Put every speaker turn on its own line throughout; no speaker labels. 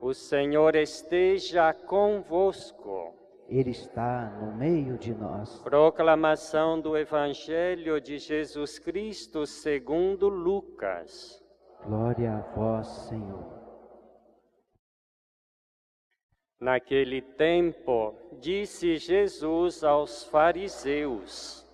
O Senhor esteja convosco.
Ele está no meio de nós.
Proclamação do Evangelho de Jesus Cristo segundo Lucas.
Glória a vós, Senhor.
Naquele tempo, disse Jesus aos fariseus: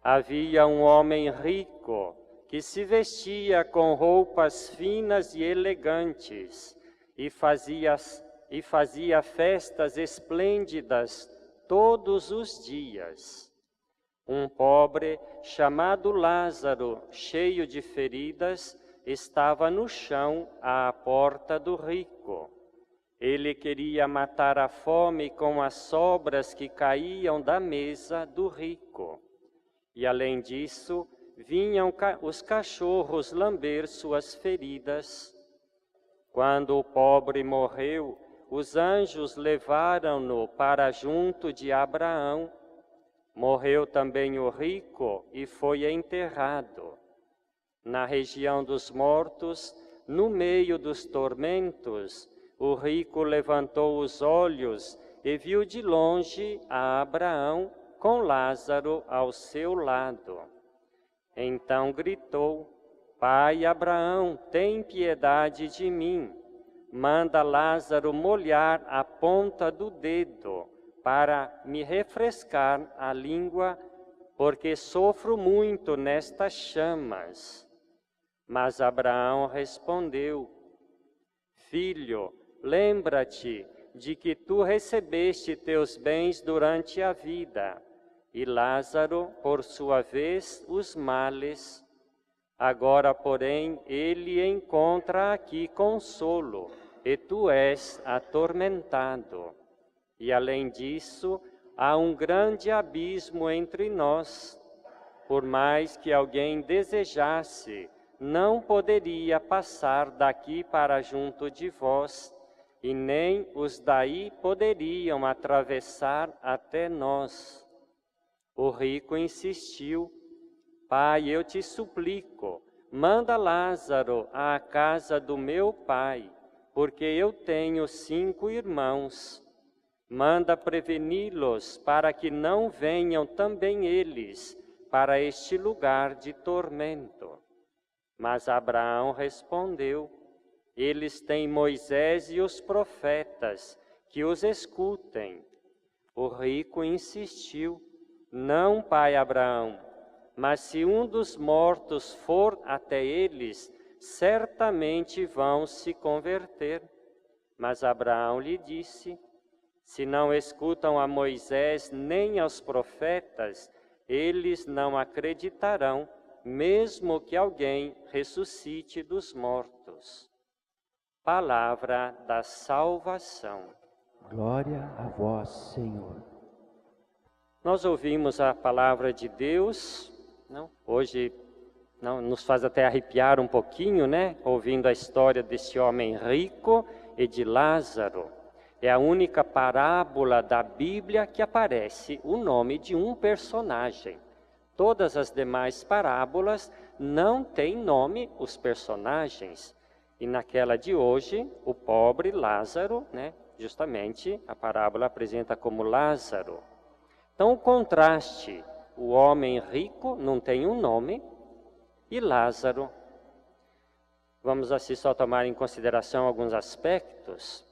havia um homem rico que se vestia com roupas finas e elegantes e fazia festas esplêndidas todos os dias. Um pobre, chamado Lázaro, cheio de feridas, estava no chão à porta do rico. Ele queria matar a fome com as sobras que caíam da mesa do rico. E além disso, vinham os cachorros lamber suas feridas. Quando o pobre morreu, os anjos levaram-no para junto de Abraão. Morreu também o rico e foi enterrado. Na região dos mortos, no meio dos tormentos, o rico levantou os olhos e viu de longe a Abraão com Lázaro ao seu lado. Então gritou: Pai Abraão, tem piedade de mim. Manda Lázaro molhar a ponta do dedo para me refrescar a língua, porque sofro muito nestas chamas. Mas Abraão respondeu: Filho, lembra-te de que tu recebeste teus bens durante a vida, e Lázaro, por sua vez, os males. Agora, porém, ele encontra aqui consolo, e tu és atormentado. E além disso, há um grande abismo entre nós. Por mais que alguém desejasse, não poderia passar daqui para junto de vós, e nem os daí poderiam atravessar até nós. O rico insistiu: Pai, eu te suplico, manda Lázaro à casa do meu pai, porque eu tenho 5 irmãos. Manda preveni-los para que não venham também eles para este lugar de tormento. Mas Abraão respondeu: Eles têm Moisés e os profetas, que os escutem. O rico insistiu: Não, pai Abraão, mas se um dos mortos for até eles, certamente vão se converter. Mas Abraão lhe disse: Se não escutam a Moisés nem aos profetas, eles não acreditarão, mesmo que alguém ressuscite dos mortos. Palavra da salvação.
Glória a vós, Senhor.
Nós ouvimos a palavra de Deus, não? Hoje não, nos faz até arrepiar um pouquinho, né? Ouvindo a história desse homem rico e de Lázaro. É a única parábola da Bíblia que aparece o nome de um personagem. Todas as demais parábolas não têm nome os personagens. E naquela de hoje, o pobre Lázaro, né? Justamente a parábola apresenta como Lázaro. Então o contraste, o homem rico não tem um nome e Lázaro. Vamos assim só tomar em consideração alguns aspectos.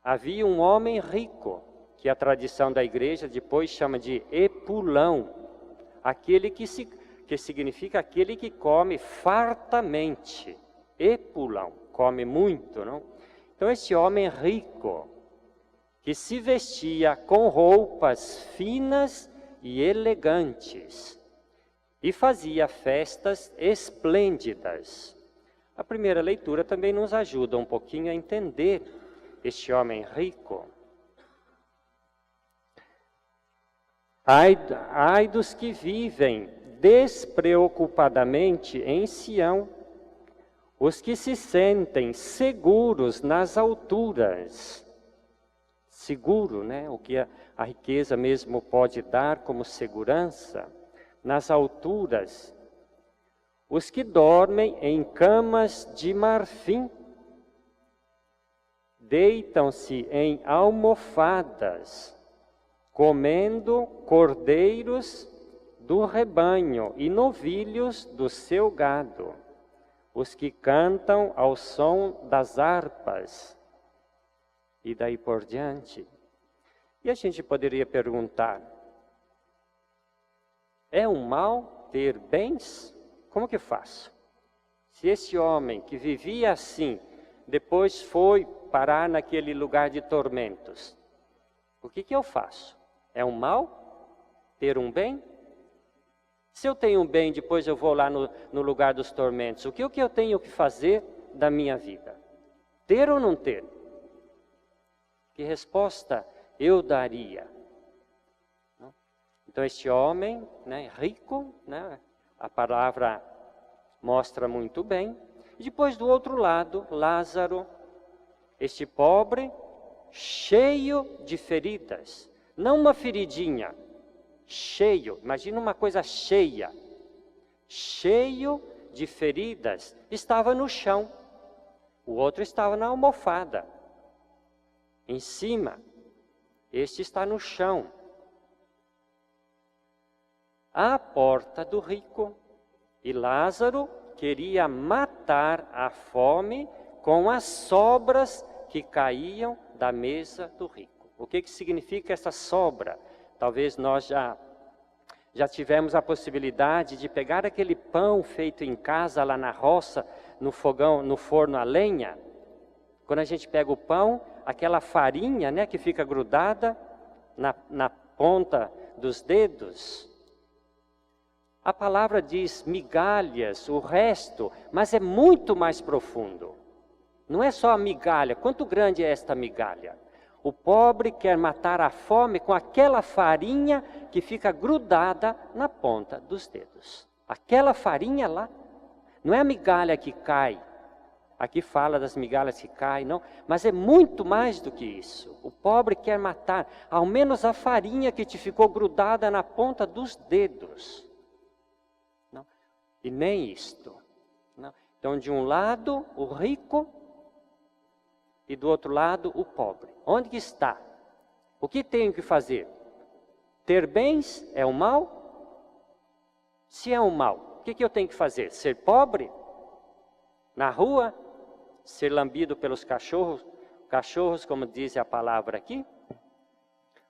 Havia um homem rico, que a tradição da igreja depois chama de epulão, aquele que significa aquele que come fartamente. Epulão, come muito, não? Então esse homem rico, que se vestia com roupas finas e elegantes, e fazia festas esplêndidas. A primeira leitura também nos ajuda um pouquinho a entender este homem rico. Ai dos que vivem despreocupadamente em Sião, os que se sentem seguros nas alturas. Seguro, né? O que a riqueza mesmo pode dar como segurança, nas alturas. Os que dormem em camas de marfim, deitam-se em almofadas, comendo cordeiros do rebanho e novilhos do seu gado, os que cantam ao som das harpas, e daí por diante. E a gente poderia perguntar, é um mal ter bens? Como que faço? Se esse homem que vivia assim, depois foi parar naquele lugar de tormentos, o que eu faço? É um mal ter um bem? Se eu tenho um bem, depois eu vou lá no lugar dos tormentos, o que eu tenho que fazer da minha vida? Ter ou não ter? Que resposta eu daria? Então este homem, né, rico, né, a palavra mostra muito bem. E depois do outro lado, Lázaro, este pobre, cheio de feridas. Não uma feridinha, cheio, imagina uma coisa cheia. Cheio de feridas, estava no chão. O outro estava na almofada, em cima. Este está no chão. À porta do rico. E Lázaro queria matar a fome com as sobras que caíam da mesa do rico. O que significa essa sobra? Talvez nós já tivemos a possibilidade de pegar aquele pão feito em casa, lá na roça, no fogão, no forno a lenha. Quando a gente pega o pão, aquela farinha, né, que fica grudada na ponta dos dedos. A palavra diz migalhas, o resto, mas é muito mais profundo. Não é só a migalha. Quanto grande é esta migalha? O pobre quer matar a fome com aquela farinha que fica grudada na ponta dos dedos. Aquela farinha lá, não é a migalha que cai. Aqui fala das migalhas que caem, não. Mas é muito mais do que isso. O pobre quer matar, ao menos a farinha que te ficou grudada na ponta dos dedos. Não. E nem isto. Não. Então, de um lado, o rico, e do outro lado, o pobre. Onde que está? O que tenho que fazer? Ter bens é um mal? Se é um mal, o que eu tenho que fazer? Ser pobre? Na rua? Ser lambido pelos cachorros, como diz a palavra aqui?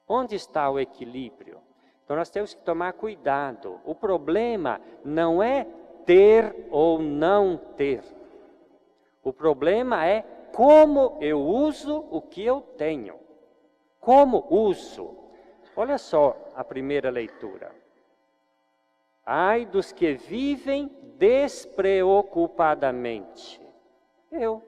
Onde está o equilíbrio? Então nós temos que tomar cuidado. O problema não é ter ou não ter. O problema é como eu uso o que eu tenho. Como uso? Olha só a primeira leitura. Ai dos que vivem despreocupadamente. Eu.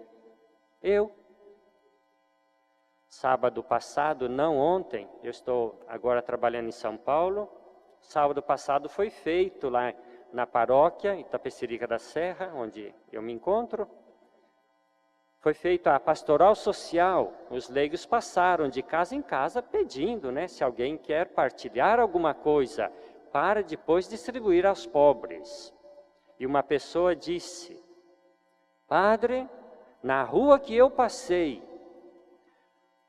Sábado passado, não ontem, eu estou agora trabalhando em São Paulo. Sábado passado foi feito lá na paróquia Itapecerica da Serra, onde eu me encontro. Foi feita a pastoral social. Os leigos passaram de casa em casa pedindo, né, se alguém quer partilhar alguma coisa para depois distribuir aos pobres. E uma pessoa disse: Padre, na rua que eu passei,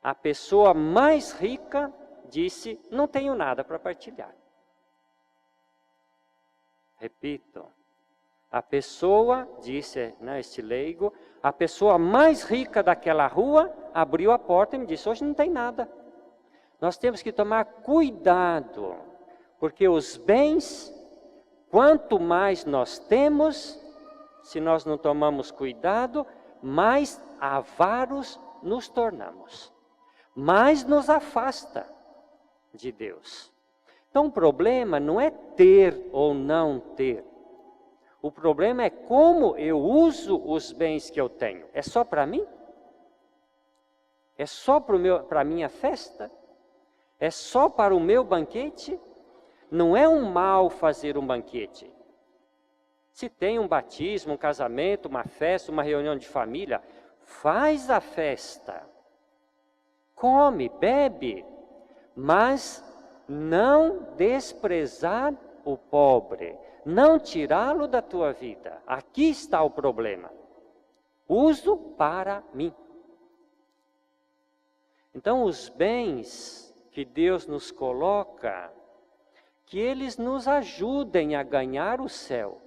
a pessoa mais rica disse: não tenho nada para partilhar. Repito, a pessoa, disse, né, este leigo, a pessoa mais rica daquela rua abriu a porta e me disse: hoje não tem nada. Nós temos que tomar cuidado, porque os bens, quanto mais nós temos, se nós não tomamos cuidado, mais avaros nos tornamos, mais nos afasta de Deus. Então o problema não é ter ou não ter. O problema é como eu uso os bens que eu tenho. É só para mim? É só para a minha festa? É só para o meu banquete? Não é um mal fazer um banquete. Se tem um batismo, um casamento, uma festa, uma reunião de família, faz a festa. Come, bebe, mas não desprezar o pobre, não tirá-lo da tua vida. Aqui está o problema. Uso para mim. Então, os bens que Deus nos coloca, que eles nos ajudem a ganhar o céu.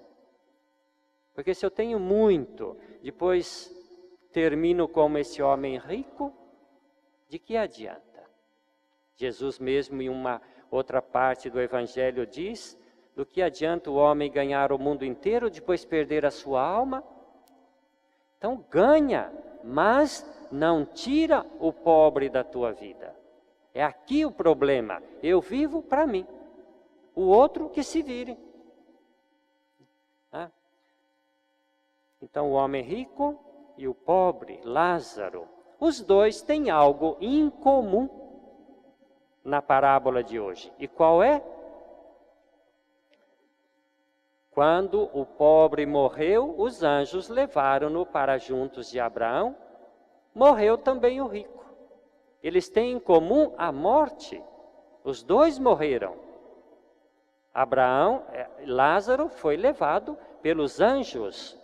Porque se eu tenho muito, depois termino como esse homem rico, de que adianta? Jesus mesmo em uma outra parte do Evangelho diz, do que adianta o homem ganhar o mundo inteiro, depois perder a sua alma? Então ganha, mas não tira o pobre da tua vida. É aqui o problema. Eu vivo para mim. O outro que se vire. Então o homem rico e o pobre, Lázaro, os dois têm algo em comum na parábola de hoje. E qual é? Quando o pobre morreu, os anjos levaram-no para juntos de Abraão. Morreu também o rico. Eles têm em comum a morte. Os dois morreram. Lázaro foi levado pelos anjos.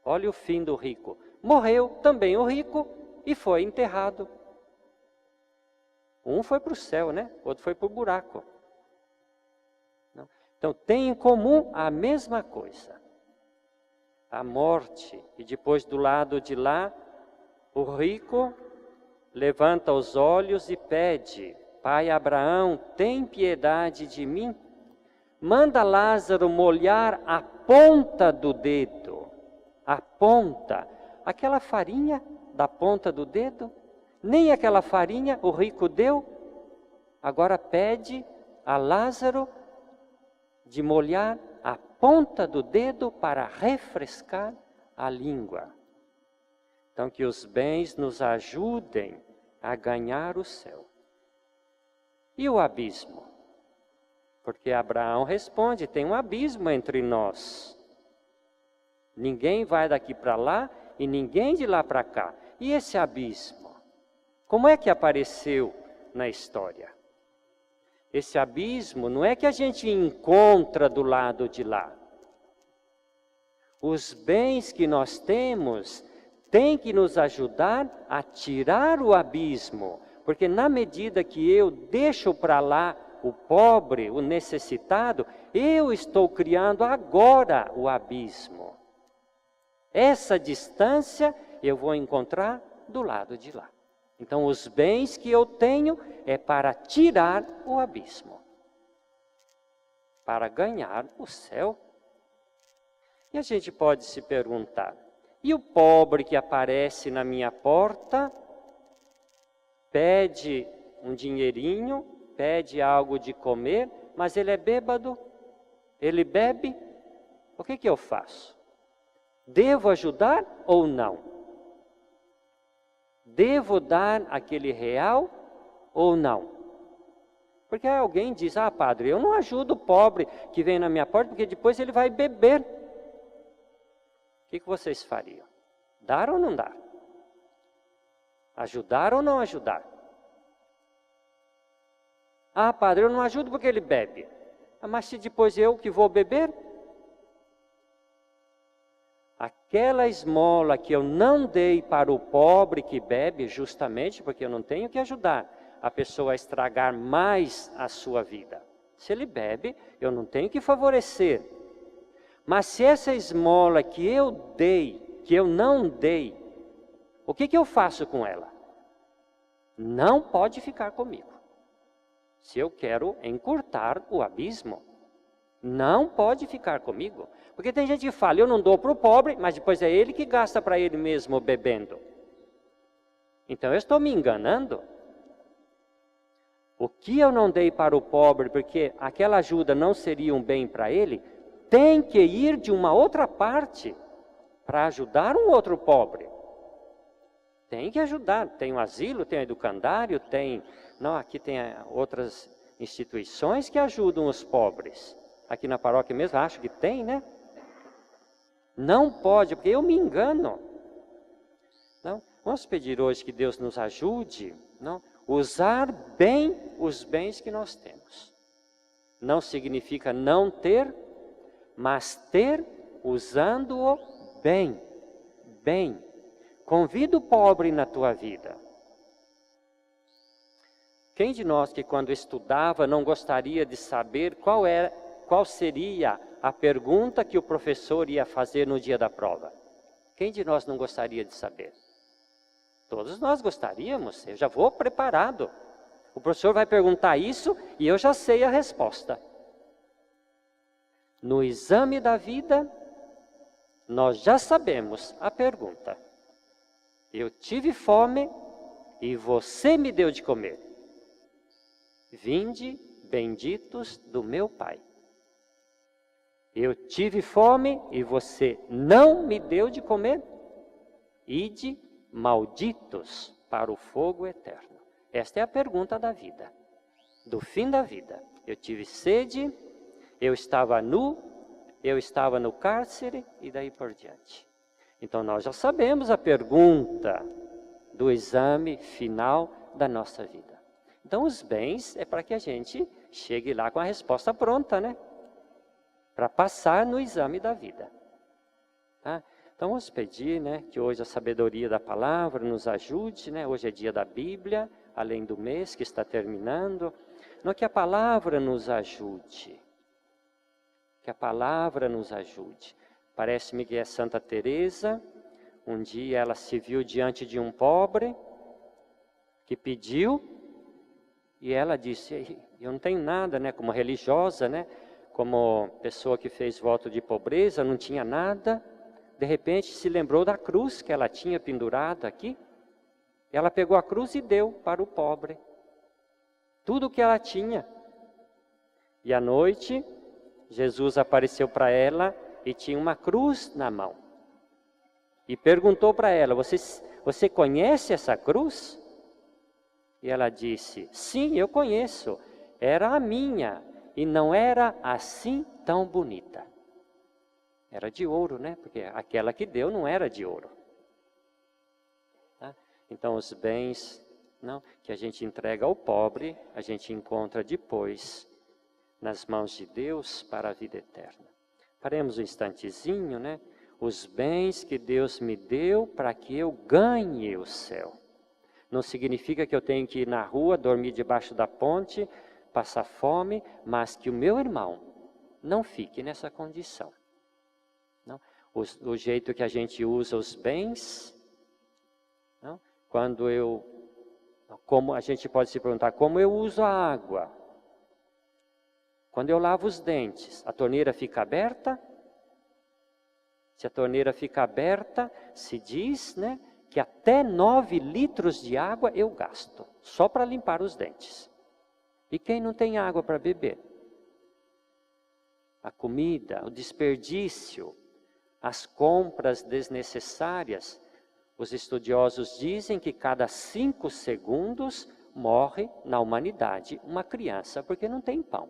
Olha o fim do rico. Morreu também o rico e foi enterrado. Um foi para o céu, né? Outro foi para o buraco. Então, tem em comum a mesma coisa. A morte. E depois do lado de lá, o rico levanta os olhos e pede: Pai Abraão, tem piedade de mim. Manda Lázaro molhar a ponta do dedo. A ponta. Aquela farinha da ponta do dedo. Nem aquela farinha o rico deu. Agora pede a Lázaro de molhar a ponta do dedo para refrescar a língua. Então, que os bens nos ajudem a ganhar o céu. E o abismo? Porque Abraão responde, tem um abismo entre nós. Ninguém vai daqui para lá e ninguém de lá para cá. E esse abismo? Como é que apareceu na história? Esse abismo não é que a gente encontra do lado de lá. Os bens que nós temos têm que nos ajudar a tirar o abismo. Porque na medida que eu deixo para lá o pobre, o necessitado, eu estou criando agora o abismo. Essa distância eu vou encontrar do lado de lá. Então, os bens que eu tenho é para tirar o abismo, para ganhar o céu. E a gente pode se perguntar, e o pobre que aparece na minha porta, pede um dinheirinho, pede algo de comer, mas ele é bêbado, ele bebe, o que eu faço? Devo ajudar ou não? Devo dar aquele real ou não? Porque alguém diz, padre, eu não ajudo o pobre que vem na minha porta, porque depois ele vai beber. O que vocês fariam? Dar ou não dar? Ajudar ou não ajudar? Padre, eu não ajudo porque ele bebe. Mas se depois eu que vou beber? Aquela esmola que eu não dei para o pobre que bebe, justamente porque eu não tenho que ajudar a pessoa a estragar mais a sua vida. Se ele bebe, eu não tenho que favorecer. Mas se essa esmola que eu dei, que eu não dei, o que eu faço com ela? Não pode ficar comigo. Se eu quero encurtar o abismo, não pode ficar comigo. Porque tem gente que fala, eu não dou para o pobre, mas depois é ele que gasta para ele mesmo bebendo. Então eu estou me enganando. O que eu não dei para o pobre, porque aquela ajuda não seria um bem para ele, tem que ir de uma outra parte para ajudar um outro pobre. Tem que ajudar. Tem o asilo, tem o educandário, aqui tem outras instituições que ajudam os pobres. Aqui na paróquia mesmo, acho que tem, né? Não pode, porque eu me engano. Não? Vamos pedir hoje que Deus nos ajude, usar bem os bens que nós temos. Não significa não ter, mas ter usando-o bem. Convida o pobre na tua vida. Quem de nós que quando estudava não gostaria de saber qual seria a pergunta que o professor ia fazer no dia da prova? Quem de nós não gostaria de saber? Todos nós gostaríamos, eu já vou preparado. O professor vai perguntar isso e eu já sei a resposta. No exame da vida, nós já sabemos a pergunta. Eu tive fome e você me deu de comer. Vinde, benditos do meu Pai. Eu tive fome e você não me deu de comer. Ide, malditos, para o fogo eterno. Esta é a pergunta da vida, do fim da vida. Eu tive sede, eu estava nu, eu estava no cárcere e daí por diante. Então nós já sabemos a pergunta do exame final da nossa vida. Então os bens é para que a gente chegue lá com a resposta pronta, né? Para passar no exame da vida. Tá? Então vamos pedir, né, que hoje a sabedoria da palavra nos ajude, né? Hoje é dia da Bíblia, além do mês que está terminando, no que a palavra nos ajude. Que a palavra nos ajude. Parece-me que é Santa Teresa, um dia ela se viu diante de um pobre que pediu e ela disse, eu não tenho nada, né, como religiosa, né, como pessoa que fez voto de pobreza, não tinha nada. De repente se lembrou da cruz que ela tinha pendurada aqui. Ela pegou a cruz e deu para o pobre tudo o que ela tinha. E à noite, Jesus apareceu para ela e tinha uma cruz na mão. E perguntou para ela, você conhece essa cruz? E ela disse, sim, eu conheço. Era a minha e não era assim tão bonita. Era de ouro, né? Porque aquela que deu não era de ouro. Tá? Então os bens que a gente entrega ao pobre, a gente encontra depois nas mãos de Deus para a vida eterna. Paremos um instantezinho, né? Os bens que Deus me deu para que eu ganhe o céu. Não significa que eu tenho que ir na rua, dormir debaixo da ponte, passar fome, mas que o meu irmão não fique nessa condição. Não? O jeito que a gente usa os bens, não? Como a gente pode se perguntar, como eu uso a água? Quando eu lavo os dentes, a torneira fica aberta? Se a torneira fica aberta, se diz, né, que até 9 litros de água eu gasto, só para limpar os dentes. E quem não tem água para beber? A comida, o desperdício, as compras desnecessárias. Os estudiosos dizem que cada 5 segundos morre na humanidade uma criança porque não tem pão.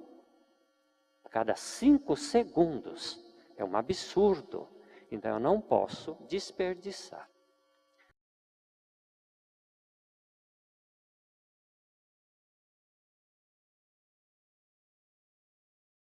Cada 5 segundos. É um absurdo. Então eu não posso desperdiçar.